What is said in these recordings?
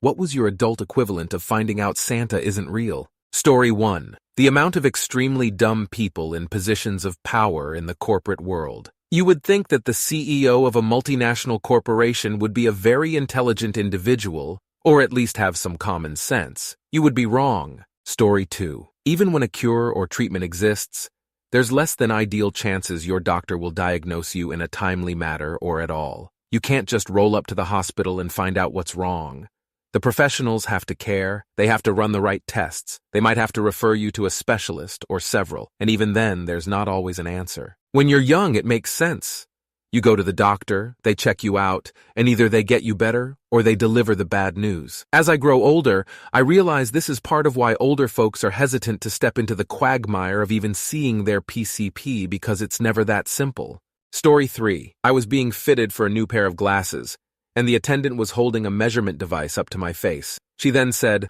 What was your adult equivalent of finding out Santa isn't real? Story 1. The amount of extremely dumb people in positions of power in the corporate world. You would think that the CEO of a multinational corporation would be a very intelligent individual, or at least have some common sense. You would be wrong. Story 2. Even when a cure or treatment exists, there's less than ideal chances your doctor will diagnose you in a timely manner or at all. You can't just roll up to the hospital and find out what's wrong. The professionals have to care, they have to run the right tests, they might have to refer you to a specialist or several, and even then, there's not always an answer. When you're young, it makes sense. You go to the doctor, they check you out, and either they get you better or they deliver the bad news. As I grow older, I realize this is part of why older folks are hesitant to step into the quagmire of even seeing their PCP because it's never that simple. Story 3. I was being fitted for a new pair of glasses, and the attendant was holding a measurement device up to my face. She then said,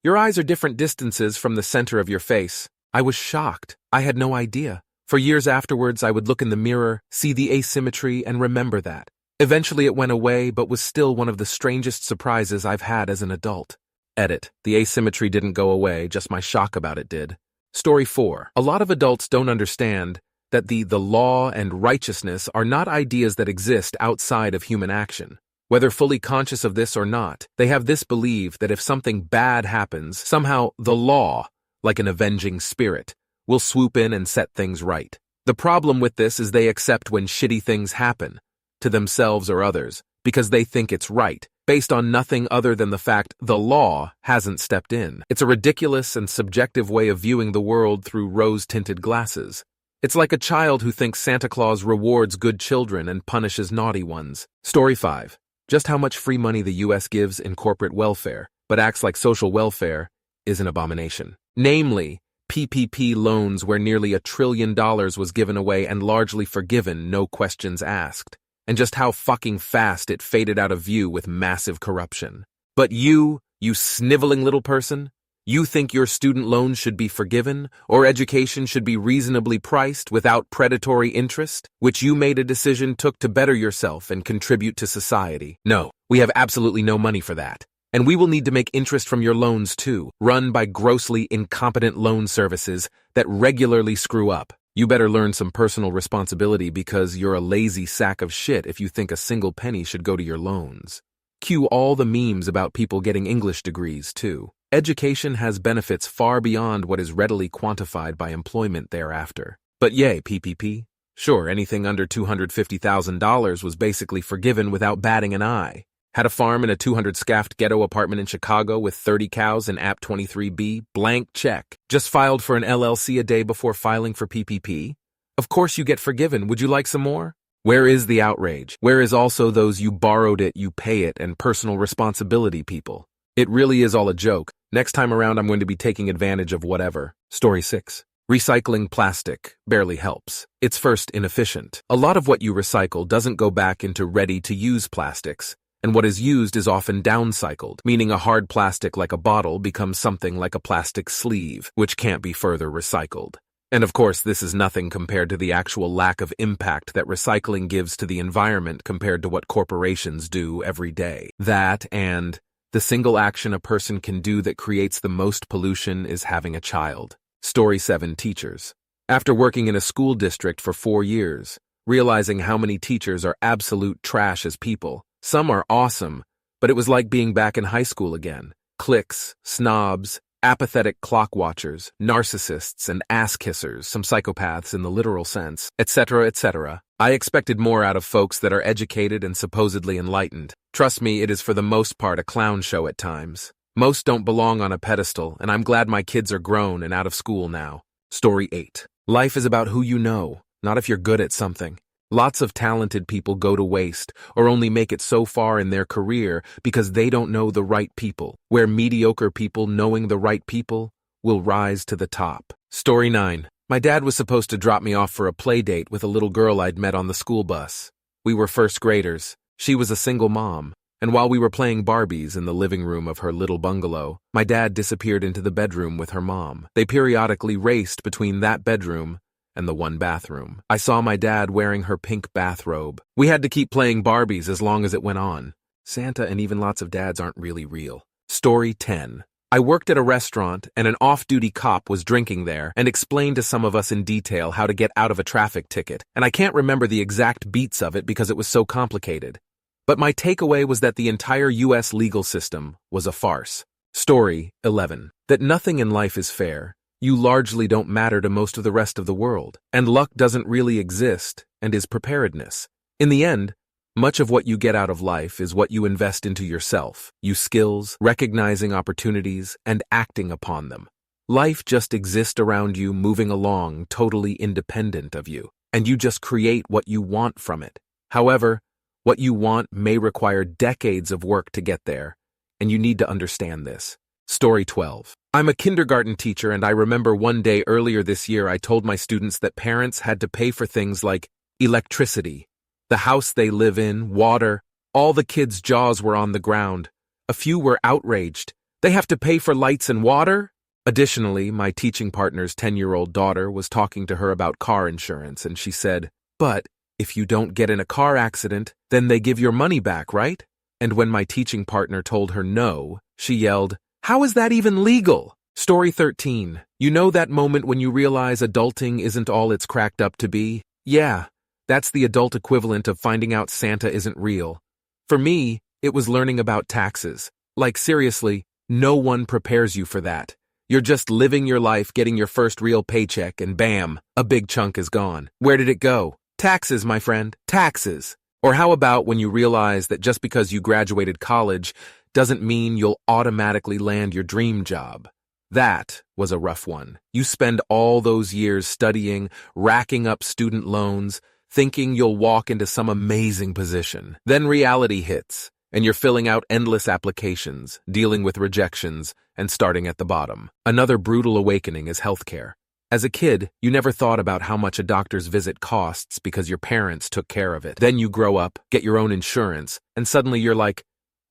your eyes are different distances from the center of your face. I was shocked. I had no idea. For years afterwards, I would look in the mirror, see the asymmetry, and remember that. Eventually it went away, but was still one of the strangest surprises I've had as an adult. Edit. The asymmetry didn't go away, just my shock about it did. Story 4. A lot of adults don't understand that the law and righteousness are not ideas that exist outside of human action. Whether fully conscious of this or not, they have this belief that if something bad happens, somehow the law, like an avenging spirit, will swoop in and set things right. The problem with this is they accept when shitty things happen, to themselves or others, because they think it's right, based on nothing other than the fact the law hasn't stepped in. It's a ridiculous and subjective way of viewing the world through rose-tinted glasses. It's like a child who thinks Santa Claus rewards good children and punishes naughty ones. Story 5. Just how much free money the U.S. gives in corporate welfare, but acts like social welfare, is an abomination. Namely, PPP loans where nearly $1 trillion was given away and largely forgiven, no questions asked. And just how fucking fast it faded out of view with massive corruption. But you sniveling little person, you think your student loans should be forgiven, or education should be reasonably priced without predatory interest, which you made a decision took to better yourself and contribute to society. No, we have absolutely no money for that. And we will need to make interest from your loans too, run by grossly incompetent loan services that regularly screw up. You better learn some personal responsibility because you're a lazy sack of shit if you think a single penny should go to your loans. Cue all the memes about people getting English degrees too. Education has benefits far beyond what is readily quantified by employment thereafter. But yay, PPP. Sure, anything under $250,000 was basically forgiven without batting an eye. Had a farm in a 200-scaffed ghetto apartment in Chicago with 30 cows and App 23B, blank check. Just filed for an LLC a day before filing for PPP? Of course you get forgiven. Would you like some more? Where is the outrage? Where is also those you borrowed it, you pay it, and personal responsibility people? It really is all a joke. Next time around I'm going to be taking advantage of whatever. Story 6. Recycling plastic barely helps. It's first inefficient. A lot of what you recycle doesn't go back into ready-to-use plastics. And what is used is often downcycled, meaning a hard plastic like a bottle becomes something like a plastic sleeve, which can't be further recycled. And of course, this is nothing compared to the actual lack of impact that recycling gives to the environment compared to what corporations do every day. That and the single action a person can do that creates the most pollution is having a child. Story 7. Teachers. After working in a school district for 4 years, realizing how many teachers are absolute trash as people. Some are awesome, but it was like being back in high school again. Cliques, snobs, apathetic clock watchers, narcissists, and ass-kissers, some psychopaths in the literal sense, etc., etc. I expected more out of folks that are educated and supposedly enlightened. Trust me, it is for the most part a clown show at times. Most don't belong on a pedestal, and I'm glad my kids are grown and out of school now. Story 8. Life is about who you know, not if you're good at something. Lots of talented people go to waste or only make it so far in their career because they don't know the right people, where mediocre people knowing the right people will rise to the top. Story 9. My dad was supposed to drop me off for a play date with a little girl I'd met on the school bus. We were first graders. She was a single mom. And while we were playing Barbies in the living room of her little bungalow, my dad disappeared into the bedroom with her mom. They periodically raced between that bedroom and the one bathroom. I saw my dad wearing her pink bathrobe. We had to keep playing Barbies as long as it went on. Santa and even lots of dads aren't really real. Story 10. I worked at a restaurant and an off-duty cop was drinking there and explained to some of us in detail how to get out of a traffic ticket, and I can't remember the exact beats of it because it was so complicated. But my takeaway was that the entire U.S. legal system was a farce. Story 11. That nothing in life is fair. You largely don't matter to most of the rest of the world, and luck doesn't really exist and is preparedness. In the end, much of what you get out of life is what you invest into yourself, skills, recognizing opportunities, and acting upon them. Life just exists around you, moving along, totally independent of you, and you just create what you want from it. However, what you want may require decades of work to get there, and you need to understand this. Story 12. I'm a kindergarten teacher, and I remember one day earlier this year I told my students that parents had to pay for things like electricity, the house they live in, water. All the kids' jaws were on the ground. A few were outraged. They have to pay for lights and water? Additionally, my teaching partner's 10-year-old daughter was talking to her about car insurance, and she said, "But if you don't get in a car accident, then they give your money back, right?" And when my teaching partner told her no, she yelled, "How is that even legal?" Story 13. You know that moment when you realize adulting isn't all it's cracked up to be? Yeah. That's the adult equivalent of finding out Santa isn't real. For me, it was learning about taxes. Like seriously, no one prepares you for that. You're just living your life, getting your first real paycheck, and bam, a big chunk is gone. Where did it go? Taxes, my friend, taxes. Or how about when you realize that just because you graduated college doesn't mean you'll automatically land your dream job? That was a rough one. You spend all those years studying, racking up student loans, thinking you'll walk into some amazing position. Then reality hits, and you're filling out endless applications, dealing with rejections, and starting at the bottom. Another brutal awakening is healthcare. As a kid, you never thought about how much a doctor's visit costs because your parents took care of it. Then you grow up, get your own insurance, and suddenly you're like,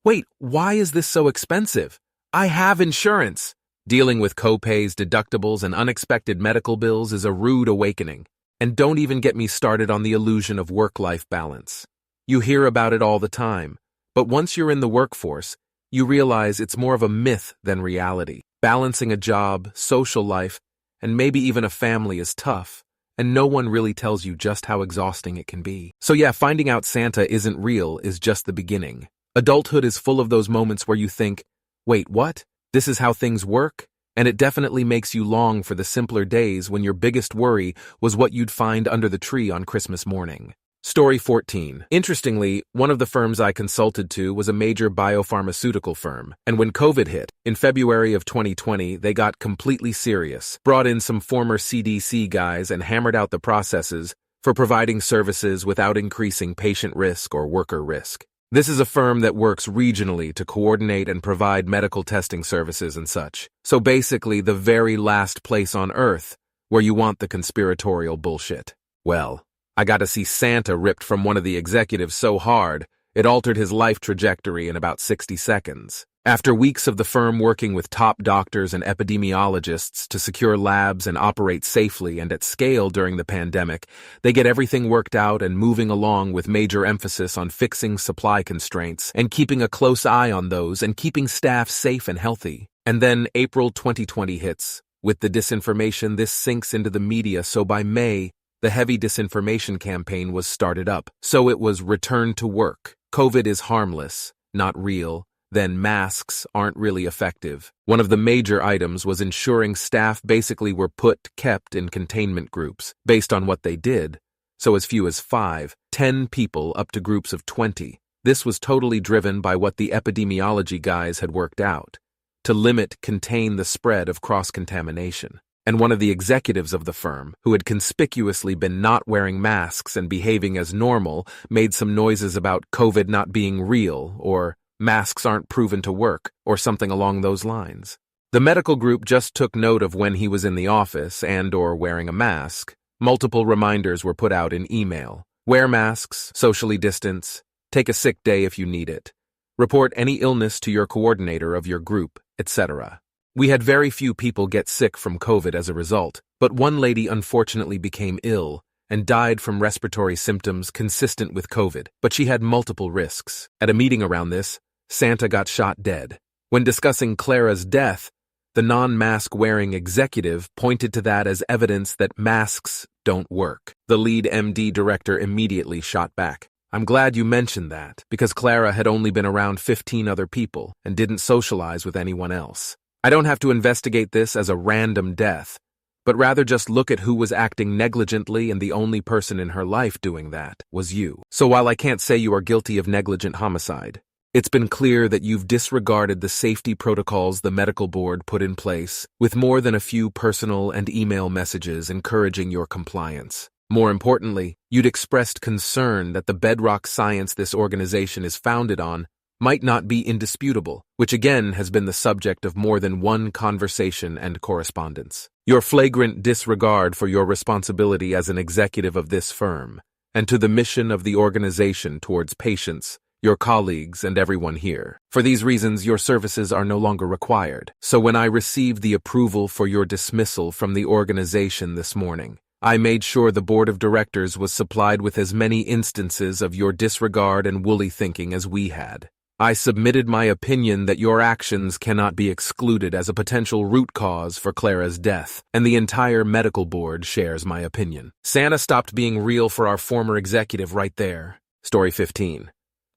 wait, why is this so expensive? I have insurance. Dealing with co-pays, deductibles, and unexpected medical bills is a rude awakening. And don't even get me started on the illusion of work-life balance. You hear about it all the time, but once you're in the workforce, you realize it's more of a myth than reality. Balancing a job, social life, and maybe even a family is tough, and no one really tells you just how exhausting it can be. So yeah, finding out Santa isn't real is just the beginning. Adulthood is full of those moments where you think, wait, what? This is how things work? And it definitely makes you long for the simpler days when your biggest worry was what you'd find under the tree on Christmas morning. Story 14. Interestingly, one of the firms I consulted to was a major biopharmaceutical firm, and when COVID hit, in February of 2020, they got completely serious, brought in some former CDC guys and hammered out the processes for providing services without increasing patient risk or worker risk. This is a firm that works regionally to coordinate and provide medical testing services and such. So basically the very last place on Earth where you want the conspiratorial bullshit. Well, I got to see Santa ripped from one of the executives so hard, it altered his life trajectory in about 60 seconds. After weeks of the firm working with top doctors and epidemiologists to secure labs and operate safely and at scale during the pandemic, they get everything worked out and moving along with major emphasis on fixing supply constraints and keeping a close eye on those and keeping staff safe and healthy. And then April 2020 hits. With the disinformation, this sinks into the media, so by May, the heavy disinformation campaign was started up. So it was return to work. COVID is harmless, not real. Then masks aren't really effective. One of the major items was ensuring staff basically were kept in containment groups based on what they did, so as few as 5, 10 people up to groups of 20. This was totally driven by what the epidemiology guys had worked out, to contain the spread of cross-contamination. And one of the executives of the firm, who had conspicuously been not wearing masks and behaving as normal, made some noises about COVID not being real or masks aren't proven to work, or something along those lines. The medical group just took note of when he was in the office and/or wearing a mask. Multiple reminders were put out in email. Wear masks, socially distance, take a sick day if you need it. Report any illness to your coordinator of your group, etc. We had very few people get sick from COVID as a result, but one lady unfortunately became ill and died from respiratory symptoms consistent with COVID, but she had multiple risks. At a meeting around this, Santa got shot dead. When discussing Clara's death, the non-mask-wearing executive pointed to that as evidence that masks don't work. The lead MD director immediately shot back. I'm glad you mentioned that, because Clara had only been around 15 other people and didn't socialize with anyone else. I don't have to investigate this as a random death, but rather just look at who was acting negligently, and the only person in her life doing that was you. So while I can't say you are guilty of negligent homicide, it's been clear that you've disregarded the safety protocols the medical board put in place, with more than a few personal and email messages encouraging your compliance. More importantly, you'd expressed concern that the bedrock science this organization is founded on might not be indisputable, which again has been the subject of more than one conversation and correspondence. Your flagrant disregard for your responsibility as an executive of this firm, and to the mission of the organization towards patients, your colleagues, and everyone here. For these reasons, your services are no longer required. So when I received the approval for your dismissal from the organization this morning, I made sure the board of directors was supplied with as many instances of your disregard and woolly thinking as we had. I submitted my opinion that your actions cannot be excluded as a potential root cause for Clara's death, and the entire medical board shares my opinion. Santa stopped being real for our former executive right there. Story 15.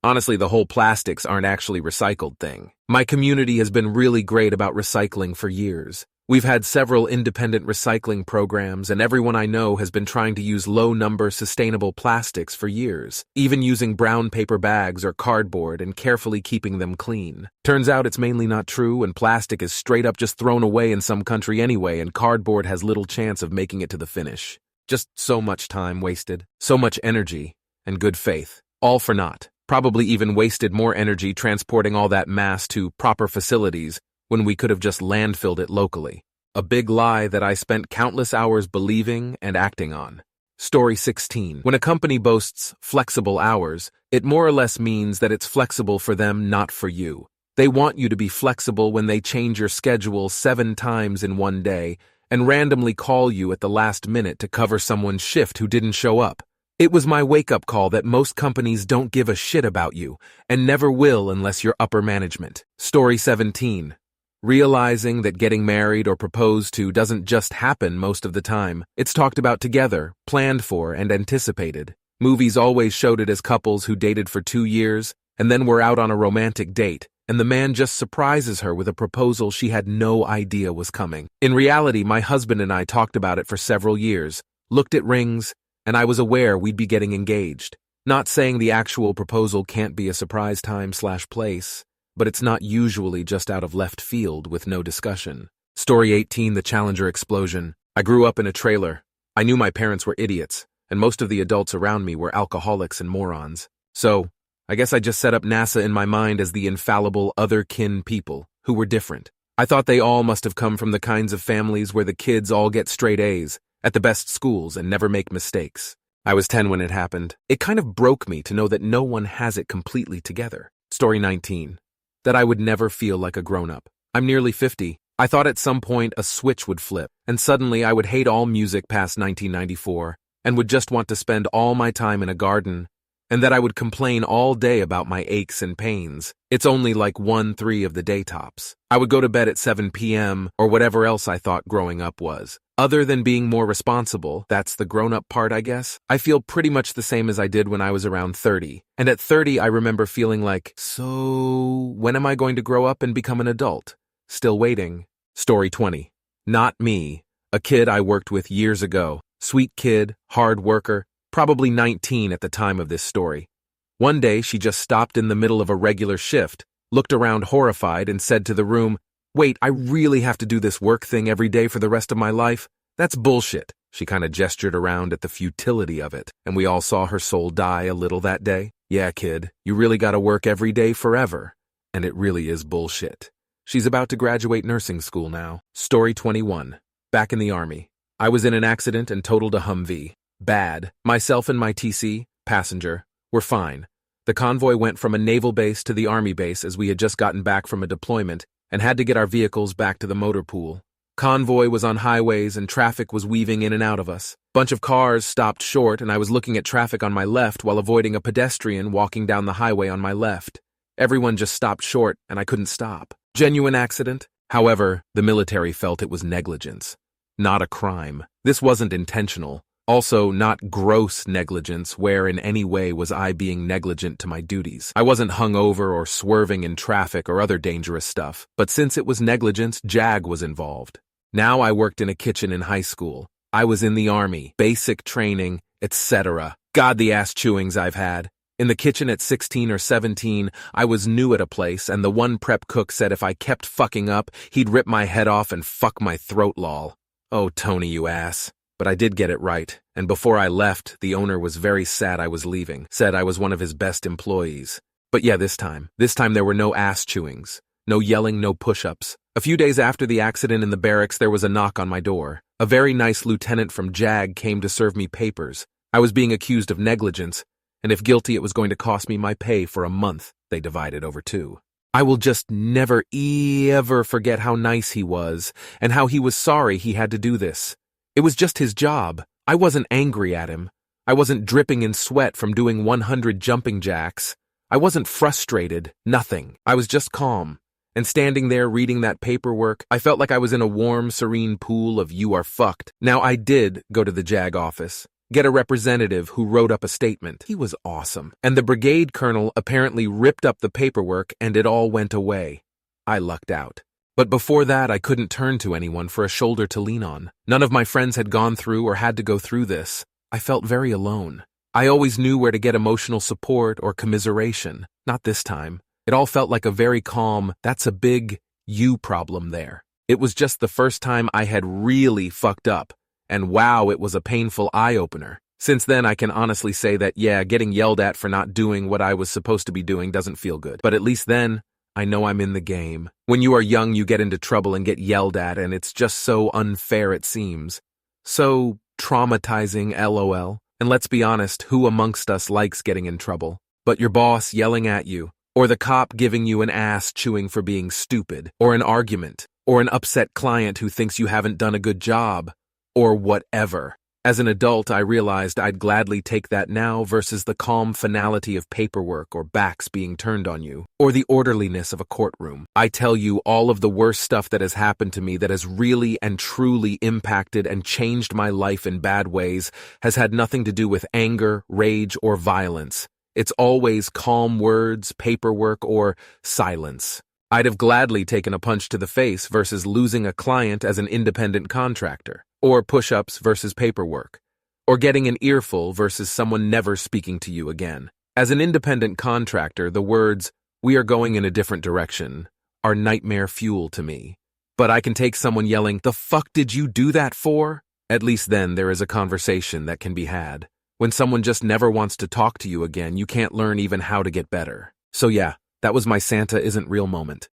Honestly, the whole plastics aren't actually recycled thing. My community has been really great about recycling for years. We've had several independent recycling programs, and everyone I know has been trying to use low-number sustainable plastics for years, even using brown paper bags or cardboard and carefully keeping them clean. Turns out it's mainly not true, and plastic is straight up just thrown away in some country anyway, and cardboard has little chance of making it to the finish. Just so much time wasted, so much energy, and good faith, all for naught. Probably even wasted more energy transporting all that mass to proper facilities when we could have just landfilled it locally. A big lie that I spent countless hours believing and acting on. Story 16. When a company boasts flexible hours, it more or less means that it's flexible for them, not for you. They want you to be flexible when they change your schedule 7 times in one day and randomly call you at the last minute to cover someone's shift who didn't show up. It was my wake-up call that most companies don't give a shit about you and never will unless you're upper management. Story 17. Realizing that getting married or proposed to doesn't just happen most of the time. It's talked about together, planned for, and anticipated. Movies always showed it as couples who dated for 2 years and then were out on a romantic date, and the man just surprises her with a proposal she had no idea was coming. In reality, my husband and I talked about it for several years, looked at rings, and I was aware we'd be getting engaged. Not saying the actual proposal can't be a surprise time/place, but it's not usually just out of left field with no discussion. Story 18, the Challenger explosion. I grew up in a trailer. I knew my parents were idiots, and most of the adults around me were alcoholics and morons. So, I guess I just set up NASA in my mind as the infallible other kin people who were different. I thought they all must have come from the kinds of families where the kids all get straight A's at the best schools and never make mistakes. I was 10 when it happened. It kind of broke me to know that no one has it completely together. Story 19. That I would never feel like a grown-up. I'm nearly 50. I thought at some point a switch would flip, and suddenly I would hate all music past 1994, and would just want to spend all my time in a garden, and that I would complain all day about my aches and pains. It's only like 1-3 of the day tops. I would go to bed at 7 p.m. or whatever else I thought growing up was. Other than being more responsible, that's the grown-up part, I guess, I feel pretty much the same as I did when I was around 30. And at 30, I remember feeling like, so when am I going to grow up and become an adult? Still waiting. Story 20. Not me. A kid I worked with years ago. Sweet kid, hard worker, probably 19 at the time of this story. One day, she just stopped in the middle of a regular shift, looked around horrified, and said to the room, "Wait, I really have to do this work thing every day for the rest of my life? That's bullshit." She kind of gestured around at the futility of it, and we all saw her soul die a little that day. Yeah, kid, you really gotta work every day forever. And it really is bullshit. She's about to graduate nursing school now. Story 21. Back in the Army. I was in an accident and totaled a Humvee. Bad. Myself and my TC, passenger, were fine. The convoy went from a naval base to the Army base as we had just gotten back from a deployment and had to get our vehicles back to the motor pool. Convoy was on highways and traffic was weaving in and out of us. Bunch of cars stopped short and I was looking at traffic on my left while avoiding a pedestrian walking down the highway on my left. Everyone just stopped short, and I couldn't stop. Genuine accident? However, the military felt it was negligence. Not a crime. This wasn't intentional. Also, not gross negligence, where in any way was I being negligent to my duties. I wasn't hungover or swerving in traffic or other dangerous stuff, but since it was negligence, JAG was involved. Now I worked in a kitchen in high school. I was in the army, basic training, etc. God, the ass chewings I've had. In the kitchen at 16 or 17, I was new at a place, and the one prep cook said if I kept fucking up, he'd rip my head off and fuck my throat, lol. Oh, Tony, you ass. But I did get it right, and before I left, the owner was very sad I was leaving, said I was one of his best employees. But yeah, this time there were no ass chewings, no yelling, no push-ups. A few days after the accident in the barracks, there was a knock on my door. A very nice lieutenant from JAG came to serve me papers. I was being accused of negligence, and if guilty, it was going to cost me my pay for a month. They divided over 2. I will just never, ever forget how nice he was, and how he was sorry he had to do this. It was just his job. I wasn't angry at him. I wasn't dripping in sweat from doing 100 jumping jacks. I wasn't frustrated, nothing. I was just calm. And standing there reading that paperwork, I felt like I was in a warm, serene pool of "you are fucked." Now, I did go to the JAG office, get a representative who wrote up a statement. He was awesome. And the brigade colonel apparently ripped up the paperwork and it all went away. I lucked out. But before that, I couldn't turn to anyone for a shoulder to lean on. None of my friends had gone through or had to go through this. I felt very alone. I always knew where to get emotional support or commiseration. Not this time. It all felt like a very calm, that's a big you problem there. It was just the first time I had really fucked up. And wow, it was a painful eye-opener. Since then, I can honestly say that, yeah, getting yelled at for not doing what I was supposed to be doing doesn't feel good. But at least then, I know I'm in the game. When you are young, you get into trouble and get yelled at, and it's just so unfair it seems. So traumatizing, LOL. And let's be honest, who amongst us likes getting in trouble? But your boss yelling at you, or the cop giving you an ass chewing for being stupid, or an argument, or an upset client who thinks you haven't done a good job, or whatever. As an adult, I realized I'd gladly take that now versus the calm finality of paperwork or backs being turned on you, or the orderliness of a courtroom. I tell you, all of the worst stuff that has happened to me that has really and truly impacted and changed my life in bad ways has had nothing to do with anger, rage, or violence. It's always calm words, paperwork, or silence. I'd have gladly taken a punch to the face versus losing a client as an independent contractor, or push-ups versus paperwork, or getting an earful versus someone never speaking to you again. As an independent contractor, the words, "we are going in a different direction," are nightmare fuel to me. But I can take someone yelling, "The fuck did you do that for?" At least then there is a conversation that can be had. When someone just never wants to talk to you again, you can't learn even how to get better. So yeah, that was my Santa isn't real moment.